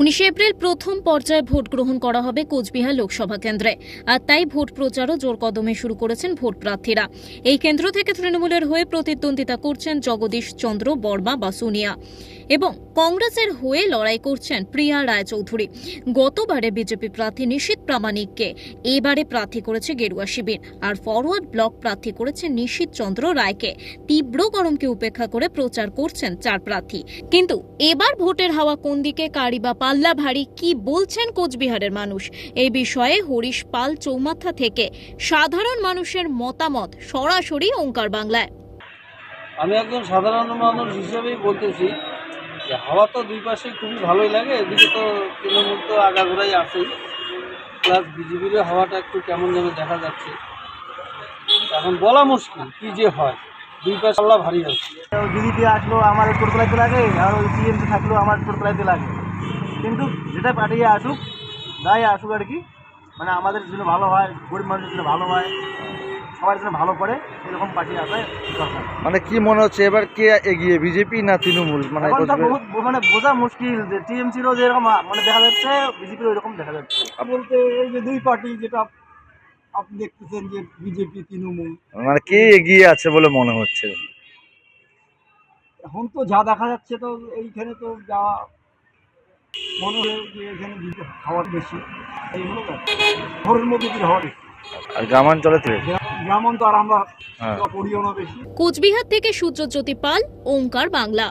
19 April প্রথম পর্যায়ে vote গ্রহণ করা হবে কোচবিহার লোকসভা কেন্দ্রে। আর তাই ভোট প্রচারও জোর কদমে শুরু করেছেন ভোট প্রার্থীরা। এই কেন্দ্র থেকে তৃণমূলের হয়ে প্রতিদ্বন্দ্বিতা করছেন জগদীশ চন্দ্র বর্মা বা সোনিয়া এবং কংগ্রেসের হয়ে লড়াই করছেন প্রিয়া রায়চৌধুরী। গতবারে বিজেপি প্রার্থী নিশীথ প্রামাণিককে এবারে প্রার্থী করেছে গেরুয়া শিবির, আর ফরওয়ার্ড ব্লক প্রার্থী করেছে নিশীথ চন্দ্র রায়কে। তীব্র গরমকে উপেক্ষা করে প্রচার করছেন চার প্রার্থী। কিন্তু এবার ভোটের হাওয়া কোন দিকে, কারি বা পাল্লা ভারী, কি বলছেন কোচবিহারের মানুষ, এই বিষয়ে হরিশ পাল চৌমাথা থেকে সাধারণ মানুষের মতামত সরাসরি ওঙ্কার বাংলায়। আমি একজন সাধারণ মানুষ হিসেবেই বলতেছি যে হাওয়া তো দুই পাশে খুবই ভালোই লাগে। এদিকে তো তৃণমূল তো আগাগোড়াই আছেই, প্লাস বিজেপির হাওয়াটা একটু কেমন যেন দেখা যাচ্ছে। এখন বলা মুশকিল কি যে হয়, দুই পাশে আল্লাহ ভারী আছে। বিজেপি আসলো আমার টোটতলাইতে লাগে, আর ওই টিএমসি থাকলেও আমার টোটতলাইতে লাগে। কিন্তু যেটা পাঠিয়ে আসুক, যাই আসুক আর কি, মানে আমাদের জন্য ভালো হয়, গরিব মানুষের জন্য ভালো হয়, সবার জন্য ভালো করে, এরকম পাঠিয়ে আসায় দরকার। মানে কি মনে হচ্ছে এবার কে এগিয়ে, বিজেপি না তৃণমূল? মানে এখন তো বহুত মানে বোঝা মুশকিল যে টিএমসিরও যেরকম মানে দেখা যাচ্ছে, বিজেপির ওইরকম দেখা যাচ্ছে। বলতে এই যে দুই পার্টি যেটা আপনি দেখতেছেন যে বিজেপি তৃণমূল, মানে কে এগিয়ে আছে বলে মনে হচ্ছে? এখন তো যা দেখা যাচ্ছে তো এইখানে তো যা মনে হয় যে এখানে হাওয়া বেশি, এই হলো ঘরের মধ্যে কি হাওয়া বেশি। আর গ্রামাঞ্চলে তো যেমন তো আর আমরা হ্যাঁ। পড়িও না বেশি। কোচবিহার থেকে সূর্যজ্যোতি পাল, ওঙ্কার বাংলা।